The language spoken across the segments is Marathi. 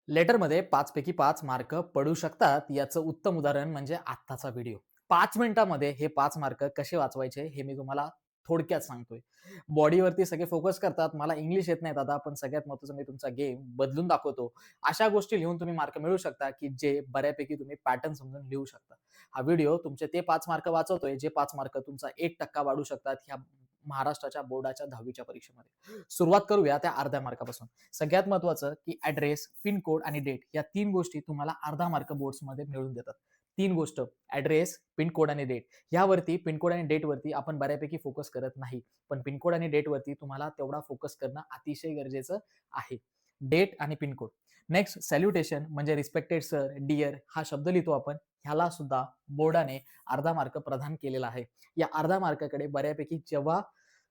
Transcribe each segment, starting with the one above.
लेटरमध्ये 5 पैकी 5 मार्क पडू शकतात याचं उत्तम उदाहरण म्हणजे आत्ताचा व्हिडिओ. 5 मिनिटामध्ये हे 5 मार्क कसे वाचवायचे हे मी तुम्हाला थोडक्यात सांगतोय. बॉडीवरती सगळे फोकस करतात. मला इंग्लिश येत नाही दादा, पण सगळ्यात महत्त्वाचं मी तुमचा गेम बदलून दाखवतो. अशा गोष्टी लिहून तुम्ही मार्क मिळवू शकता, की जे बऱ्यापैकी तुम्ही पॅटर्न समजून लिहू शकता. हा व्हिडिओ तुमचे ते 5 मार्क वाचवतोय, जे 5 मार्क तुमचा 1% वाढू शकतात ह्या महाराष्ट्राच्या बोर्डाच्या 10वीच्या परीक्षेमध्ये. सुरुवात करूया त्या अर्ध्या मार्कापासून. सगळ्यात महत्त्वाचं की ॲड्रेस, पिन कोड आणि डेट या 3 गोष्टी तुम्हाला अर्धा मार्क बोर्ड्समध्ये मिळवून देतात. 3 गोष्ट ॲड्रेस, पिन कोड आणि डेट. यावरती पिन कोड आणि डेटवरती आपण बऱ्यापैकी फोकस करत नाही. पण पिन कोड आणि डेटवरती तुम्हाला तेवढा फोकस करणं अतिशय गरजेचं आहे. डेट आणि पिन कोड. नेक्स्ट सॅल्युटेशन म्हणजे रिस्पेक्टेड सर, डिअर हा शब्द लिहितो आपण. ह्याला सुद्धा बोर्डाने अर्धा मार्क प्रदान केलेला आहे. या अर्धा मार्काकडे बऱ्यापैकी जेव्हा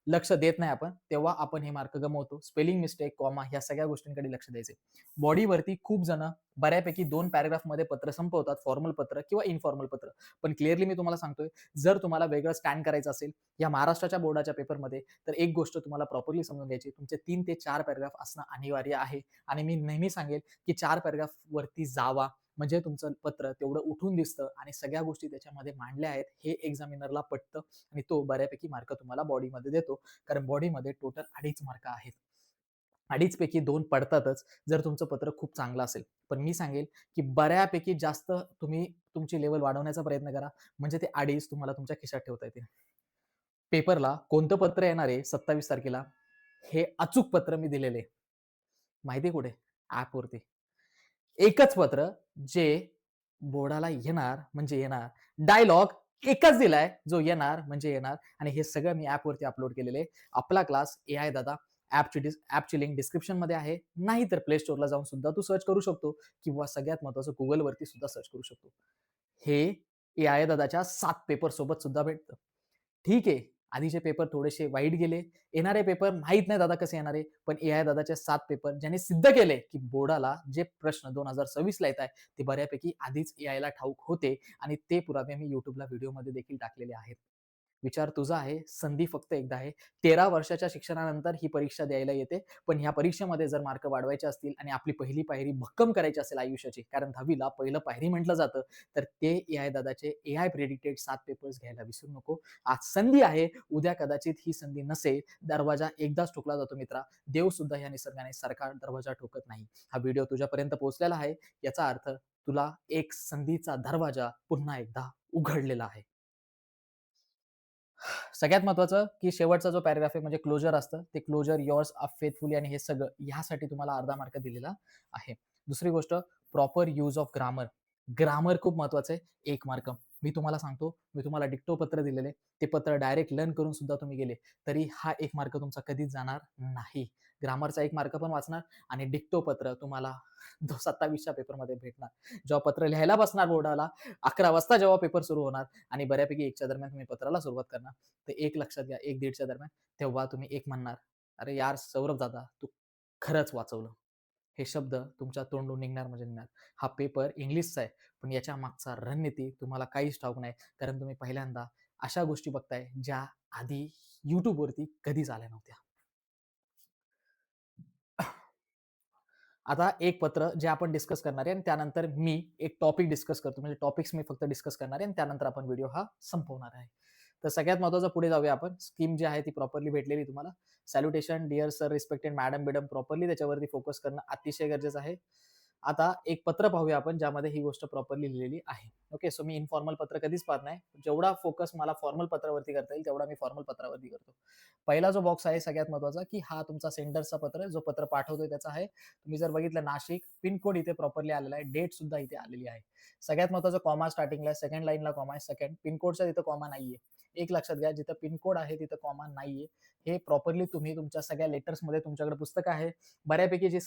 लक्ष देत नाही आपण, तेव्हा आपण हे मार्क गमावतो. स्पेलिंग मिस्टेक, कॉमा ह्या सगळ्या गोष्टींकडे लक्ष द्यायचे. बॉडीवरती खूप जण बऱ्यापैकी 2 पॅराग्राफमध्ये पत्र संपवतात, फॉर्मल पत्र किंवा इन्फॉर्मल पत्र. पण क्लिअरली मी तुम्हाला सांगतोय, जर तुम्हाला वेगळं स्टँड करायचं असेल या महाराष्ट्राच्या बोर्डाच्या पेपरमध्ये, तर एक गोष्ट तुम्हाला प्रॉपरली समजून घ्यायची. तुमचे 3 ते 4 पॅराग्राफ असणं अनिवार्य आहे आणि मी नेहमी सांगेल, की 4 पॅराग्राफवरती जावा. म्हणजे तुमचं पत्र तेवढं उठून दिसतं आणि सगळ्या गोष्टी त्याच्यामध्ये मांडल्या आहेत, हे एक्झामिनरला पटतं आणि तो बऱ्यापैकी मार्क तुम्हाला बॉडीमध्ये देतो. कारण बॉडीमध्ये टोटल 2.5 मार्क आहेत. 2.5 पैकी 2 पडतातच जर तुमचं पत्र खूप चांगलं असेल. पण मी सांगेल, की बऱ्यापैकी जास्त तुम्ही तुमची लेव्हल वाढवण्याचा प्रयत्न करा. म्हणजे ते 2.5 तुम्हाला तुमच्या खिशात ठेवता येतील. पेपरला कोणतं पत्र येणार आहे 27 तारखेला, हे अचूक पत्र मी दिलेलं आहे. माहिती आहे कुठे? ॲपवरती. एकच पत्र जे बोर्डाला येणार म्हणजे येणार. डायलॉग एकच दिलाय जो येणार म्हणजे येणार आणि हे सगळं मी ॲपवरती अपलोड केलेलं आहे. आपला क्लास एआय दादा ॲपची लिंक डिस्क्रिप्शनमध्ये आहे. नाहीतर प्ले स्टोअरला जाऊन सुद्धा तू सर्च करू शकतो किंवा सगळ्यात महत्त्वाचं Googleवरती सुद्धा सर्च करू शकतो. हे एआय दादाच्या 7 पेपर सोबत सुद्धा भेटतं. ठीक आहे, आधीचे पेपर थोडेसे वाईट गेले. येणारे पेपर माहीत नाही दादा कसे येणार आहे. पण एआय दादाचे 7 पेपर ज्याने सिद्ध केले, की बोर्डाला जे प्रश्न 2026 ला येत आहे, ते बऱ्यापैकी आधीच एआयला ठाऊक होते आणि ते पुरावे मी YouTubeला व्हिडिओमध्ये देखील टाकलेले आहेत. विचार तुझा आहे, संधी फक्त एकदा आहे. 13 वर्षाच्या शिक्षणानंतर ही परीक्षा द्यायला येते. पण ह्या परीक्षेमध्ये जर मार्क वाढवायचे असतील आणि आपली पहिली पायरी भक्कम करायची असेल आयुष्याची, कारण 10वीला पहिलं पायरी म्हटलं जातं, तर ते एआय दादाचे एआय प्रेडिक्टेड 7 पेपर्स घ्यायला विसरू नको. आज संधी आहे, उद्या कदाचित ही संधी नसेल. दरवाजा एकदाच ठोकला जातो मित्रा. देव सुद्धा या निसर्गाने सारखा दरवाजा ठोकत नाही. हा व्हिडिओ तुझ्यापर्यंत पोहोचलेला आहे. याचा अर्थ तुला एक संधीचा दरवाजा पुन्हा एकदा उघडलेला आहे. सगळ्यात महत्त्वाचं, की शेवटचा जो पॅराग्राफ आहे म्हणजे क्लोजर असतं. ते क्लोजर युअर्स फेथफुली आणि हे सगळं ह्यासाठी तुम्हाला अर्धा मार्क दिलेला आहे. दुसरी गोष्ट proper use of grammar. Grammar खूप महत्त्वाचं आहे. 1 मार्क. मी तुम्हाला सांगतो, मी तुम्हाला डिक्टो पत्र दिलेलं आहे. ते पत्र डायरेक्ट लर्न करून सुद्धा तुम्ही गेले, तरी हा 1 मार्क तुमचा कधीच जाणार नाही. ग्रामरचा 1 मार्क पण वाचणार आणि डिक्टो पत्र तुम्हाला 27च्या पेपरमध्ये भेटणार. जेव्हा पत्र लिहायला बसणार बोर्डाला 11 वाजता जेव्हा पेपर सुरू होणार आणि बऱ्यापैकी 1च्या दरम्यान तुम्ही पत्राला सुरुवात करणार. तर एक लक्षात घ्या 1-1:30च्या दरम्यान, तेव्हा तुम्ही एक म्हणणार, "अरे यार सौरभ दादा, तू खरंच वाचवलं." हे शब्द तुमच्या तोंडून निघणार म्हणजे निघणार. हा पेपर इंग्लिशचा आहे, पण याच्या मागचा रणनीती तुम्हाला काहीच ठाऊक नाही. कारण तुम्ही पहिल्यांदा अशा गोष्टी बघताय, ज्या आधी YouTubeवरती कधीच आल्या नव्हत्या. आता एक पत्र जे आपण डिस्कस करणार आहे आणि त्यानंतर मी एक टॉपिक डिस्कस करतो. म्हणजे टॉपिक्स मी फक्त डिस्कस करणार आहे आणि त्यानंतर आपण व्हिडिओ हा संपवणार आहे. तर सगळ्यात महत्त्वाचं पुढे जाऊया आपण. स्कीम जी आहे ती प्रॉपरली भेटलेली तुम्हाला. Salutation, dear sir, respected madam, बिडम प्रॉपरली त्याच्यावरती फोकस करणं अतिशय गरजेचं आहे. आता एक पत्र पाहूया आपण ज्यामध्ये ही गोष्ट प्रॉपरली लिहिलेली आहे. ओके. सो मी इन्फॉर्मल पत्र कधीच पाहत नाही. जेवढा फोकस मला फॉर्मल पत्रावरती करता येईल तेवढा मी फॉर्मल पत्रावरती करतो. पहिला जो बॉक्स आहे सगळ्यात महत्त्वाचा, की हा तुमचा सेंडरचा पत्र जो पत्र पाठवतोय त्याचा आहे. तुम्ही जर बघितलं नाशिक, पिन कोड इथे प्रॉपरली आलेला आहे. डेट सुद्धा इथे आलेली आहे. सगळ्यात महत्त्वाचं कॉमा स्टार्टिंगला आहे. सेकंड लाईनला कॉमा आहे. सेकंड पिन कोडच्या तिथं कॉमा नाहीये. एक लक्षात घ्या जिथं पिन कोड आहे तिथं कॉमा नाहीये. हे प्रॉपरली तुम्ही तुमच्या सगळ्या लेटर्समध्ये तुमच्याकडे पुस्तकं आहे. बऱ्यापैकी जे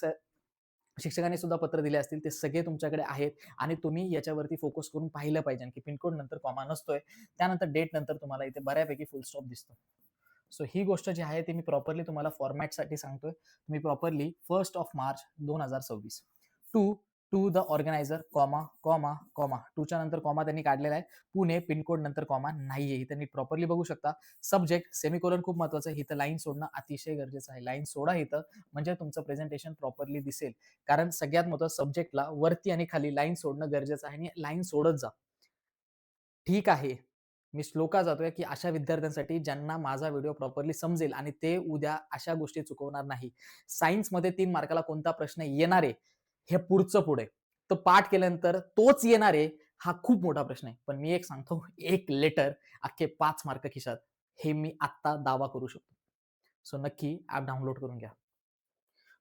शिक्षकांनी सुद्धा पत्र दिले असतील ते सगळे तुमच्याकडे आहेत आणि तुम्ही याच्यावरती फोकस करून पाहिलं पाहिजे, की पिन कोड नंतर कॉमा नसतोय. त्यानंतर डेट नंतर तुम्हाला इथे बऱ्यापैकी फुल स्टॉप दिसतो. सो ही गोष्ट जी आहे ती मी प्रॉपरली तुम्हाला फॉर्मॅटसाठी सांगतोय. तुम्ही properly 1 of March 2026 to to the organiser, comma, comma, comma. टूच्या नंतर कॉमा त्यांनी काढलेला आहे. पुणे, पिनकोड नंतर कॉमा नाहीये. इथं नीट प्रॉपरली बघू शकता. सब्जेक्ट, सेमिकोलॉन खूप महत्वाचं आहे. इथं लाईन सोडणं अतिशय गरजेचं आहे. लाईन सोडा इथं, म्हणजे तुमचं प्रेझेंटेशन प्रॉपरली दिसेल. कारण सगळ्यात महत्त्वाचं सब्जेक्टला वरती आणि खाली लाईन सोडणं गरजेचं आहे आणि लाईन सोडत जा. ठीक आहे. मी स्लो का जातोय, की अशा विद्यार्थ्यांसाठी ज्यांना माझा व्हिडिओ प्रॉपरली समजेल आणि ते उद्या अशा गोष्टी चुकवणार नाही. सायन्समध्ये 3 मार्काला कोणता प्रश्न येणार आहे, हे पुढचं पुढे. तो पाठ केल्यानंतर तोच येणार आहे, हा खूप मोठा प्रश्न आहे. पण मी एक सांगतो, एक लेटर अख्खे 5 मार्क खिशात. हे मी आत्ता दावा करू शकतो. सो नक्की ॲप डाउनलोड करून घ्या.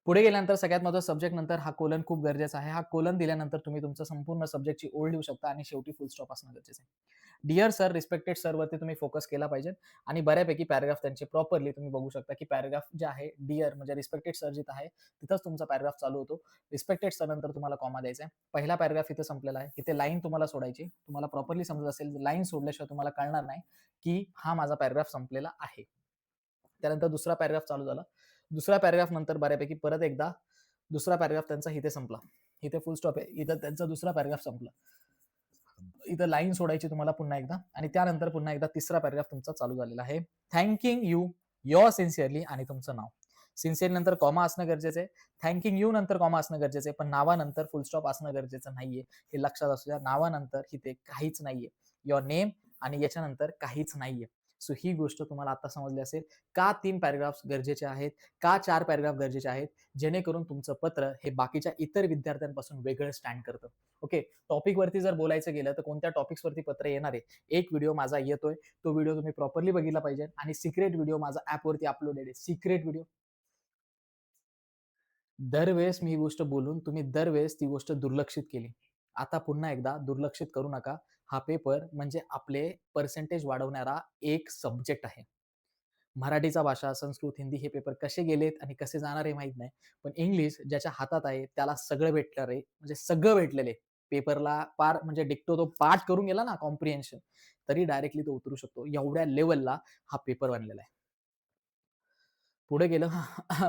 पुढे गेल्यानंतर सगळ्यात महत्त्वाचा सब्जेक्ट नंतर हा कोलन खूप गरजेचा आहे. हा कोलन दिल्यानंतर तुम्ही तुमचं संपूर्ण सब्जेक्टची ओळ लिहू शकता आणि शेवटी फुल स्टॉप असणं गरजेचं आहे. डिअर सर, रिस्पेक्टेड सर वरती तुम्ही फोकस केला पाहिजे आणि बऱ्यापैकी पॅराग्राफ त्यांचे प्रॉपरली तुम्ही बघू शकता, की पॅराग्राफ जे आहे डिअर म्हणजे रिस्पेक्टेड सर जिथं आहे, तिथंच तुमचा पॅराग्राफ चालू होतो. रिस्पेक्टेड सर नंतर तुम्हाला कॉमा द्यायचा आहे. पहिला पॅराग्राफ इथे संपलेला आहे. इथे लाईन तुम्हाला सोडायची. तुम्हाला प्रॉपरली समजत असेल, लाईन सोडल्याशिवाय तुम्हाला कळणार नाही, की हा माझा पॅराग्राफ संपलेला आहे. त्यानंतर दुसरा पॅराग्राफ चालू झाला. दुसऱ्या पॅराग्राफ नंतर बऱ्यापैकी परत एकदा दुसरा पॅराग्राफ त्यांचा इथे संपला. इथे फुल स्टॉप आहे. इथं त्यांचा दुसरा पॅराग्राफ संपला. इथं लाईन सोडायची तुम्हाला पुन्हा एकदा आणि त्यानंतर पुन्हा एकदा तिसरा पॅराग्राफ तुमचा चालू झालेला आहे. थँकिंग यू, युअर सिन्सिअरली आणि तुमचं नाव. सिन्सिअर नंतर कॉमा असणं गरजेचं आहे. थँकिंग यू नंतर कॉमा असणं गरजेचं आहे. पण नावानंतर फुल स्टॉप असणं गरजेचं नाहीये. हे लक्षात असू द्या. नावानंतर इथे काहीच नाहीये. युअर नेम आणि याच्यानंतर काहीच नाहीये. सो ही गोष्ट तुम्हाला आता समजली असेल. का 3 पॅराग्राफ्स गरजेचे आहेत? का 4 पॅराग्राफ गरजेचे आहेत? जेणेकरून तुमचं पत्र हे बाकीच्या इतर विद्यार्थ्यांपासून वेगळं स्टँड करतं. ओके. टॉपिक वरती जर बोलायचं गेलं तर कोणत्या टॉपिक्स वरती पत्र येणार आहे? एक व्हिडिओ माझा येतोय. तो व्हिडिओ तुम्ही प्रॉपरली बघितला पाहिजे आणि सिक्रेट व्हिडिओ माझा ॲपवरती अपलोडेड आहे. Secret video. दरवेळेस मी ही गोष्ट बोलून तुम्ही दरवेळेस ती गोष्ट दुर्लक्षित केली. आता पुन्हा एकदा दुर्लक्षित करू नका. हा पेपर म्हणजे आपले पर्सेंटेज वाढवणारा एक सब्जेक्ट आहे. मराठीचा भाषा, संस्कृत, हिंदी हे पेपर कसे गेलेत आणि कसे जाणार आहे माहीत नाही. पण इंग्लिश ज्याच्या हातात आहे त्याला सगळं भेटणार आहे. म्हणजे सगळं भेटलेलं आहे. पेपरला पार म्हणजे डिक्टो तो पाठ करून गेला ना कॉम्प्रिहेन्शन, तरी डायरेक्टली तो उतरू शकतो. एवढ्या लेव्हलला हा पेपर बनलेला आहे. पुढे गेलं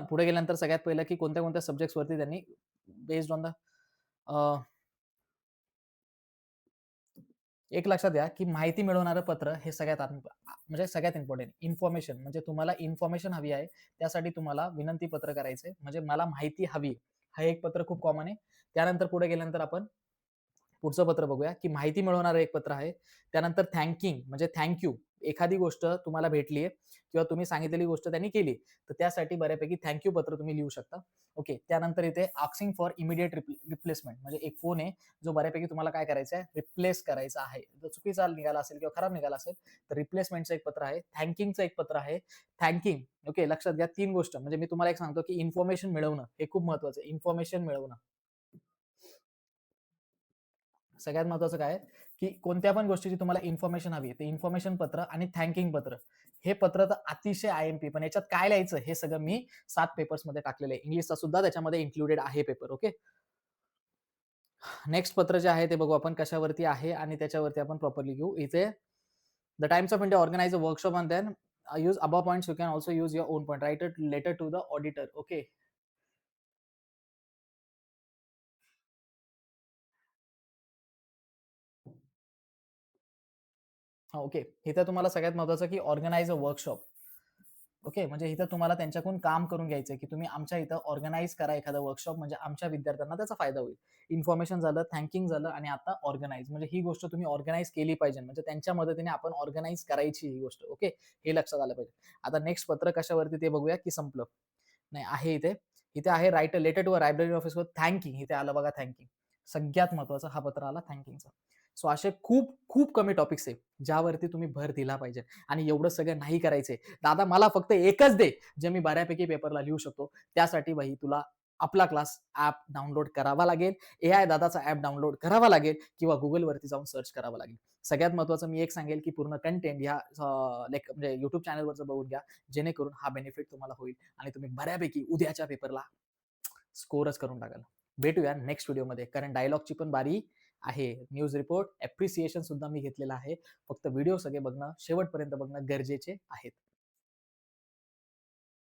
पुढे गेल्यानंतर सगळ्यात पहिलं की कोणत्या-कोणत्या सब्जेक्ट्सवरती त्यांनी बेस्ड ऑन द एक लक्षात घ्या, की माहिती मिळवणारं पत्र हे म्हणजे सगळ्यात इम्पोर्टंट इन्फॉर्मेशन म्हणजे तुम्हाला इन्फॉर्मेशन हवी आहे. त्यासाठी तुम्हाला विनंती पत्र करायचंय. म्हणजे मला माहिती हवी. हा एक पत्र खूप कॉमन आहे. त्यानंतर पुढे गेल्यानंतर आपण पुढचं पत्र बघूया, की माहिती मिळवणारं एक पत्र आहे. त्यानंतर थँकिंग म्हणजे थँक यू. एखादी गोष्ट तुम्हाला भेटली आहे किंवा तुम्ही सांगितलेली गोष्ट त्यांनी केली, तर त्यासाठी बऱ्यापैकी थँक यू पत्र तुम्ही लिहू शकता. ओके. त्यानंतर इथे आस्किंग फॉर इमिडिएट रिप्लेसमेंट म्हणजे एक फोन आहे, जो बऱ्यापैकी तुम्हाला काय करायचा आहे, रिप्लेस करायचा आहे. जर चुकीचा निघाला असेल किंवा खराब निघाला असेल, तर रिप्लेसमेंटचं एक पत्र आहे. थँकिंगचं एक पत्र आहे. Thanking okay. लक्षात घ्या 3 गोष्ट म्हणजे मी तुम्हाला एक सांगतो, की इन्फॉर्मेशन मिळवणं हे खूप महत्वाचं आहे. इन्फॉर्मेशन मिळवणं. सगळ्यात महत्वाचं काय आहे, की कोणत्या पण गोष्टीची तुम्हाला इन्फॉर्मेशन हवी आहे, ते इन्फॉर्मेशन पत्र आणि थँकिंग पत्र. हे पत्र तर अतिशय आय-एम-पी पण याच्यात काय लिहायचं हे सगळं मी 7 पेपर्समध्ये टाकलेलं आहे. इंग्लिशचा सुद्धा त्याच्यामध्ये इन्क्लुडेड आहे पेपर. ओके. नेक्स्ट पत्र जे आहे ते बघू आपण कशावरती आहे आणि त्याच्यावरती आपण प्रॉपरली घेऊ. इथे the Times of India organise a workshop on then use above points you can also use your own point. Write a letter to the auditor. Okay. हां, ओके. इथं तुम्हाला सगळ्यात महत्वाचं की ऑर्गनाइज अ वर्कशॉप. ओके. म्हणजे इथं तुम्हाला त्यांच्याकडून काम करून घ्यायचं आहे, की तुम्ही आमच्या इथं ऑर्गनाइज करा एखादा वर्कशॉप म्हणजे आमच्या विद्यार्थ्यांना त्याचा फायदा होईल. इन्फॉर्मेशन झालं, थँकिंग झालं आणि आता ऑर्गनाइज म्हणजे ही गोष्ट तुम्ही ऑर्गनाइज केली पाहिजे. म्हणजे त्यांच्या मदतीने आपण ऑर्गनाइज करायची ही गोष्ट. ओके. हे लक्षात आलं पाहिजे. आता नेक्स्ट पत्र कशावरती ते बघूया, की संपलं. नाही आहे इथे. इथे आहे write a letter to a library officer thanking. इथे आलं बघा थँकिंग. सगळ्यात महत्वाचा हा पत्र आला थँकिंगचा. सो असे खूप, खूप कमी टॉपिक्स आहेत, ज्यावरती तुम्ही भर दिला पाहिजे आणि एवढं सगळं नाही करायचंय. दादा मला फक्त एकच दे, जे मी बऱ्यापैकी पेपरला लिहू शकतो. त्यासाठी भाई तुला आपला क्लास ॲप डाउनलोड करावा लागेल. एआय दादाचा ॲप डाउनलोड करावा लागेल किंवा Googleवरती जाऊन सर्च करावं लागेल. सगळ्यात महत्त्वाचं मी एक सांगेल, की पूर्ण कंटेंट ह्या म्हणजे YouTube चॅनलवरचं बघून घ्या. जेणेकरून हा बेनिफिट तुम्हाला होईल आणि तुम्ही बऱ्यापैकी उद्याच्या पेपरला स्कोरच करून टाकाल. भेटूया नेक्स्ट व्हिडिओमध्ये. कारण डायलॉगची पण बारी आहे. न्यूज रिपोर्ट, ॲप्रिसिएशन सुद्धा मी घेतलेलं आहे. फक्त व्हिडिओ सगळे बघणं, शेवटपर्यंत बघणं गरजेचे आहेत.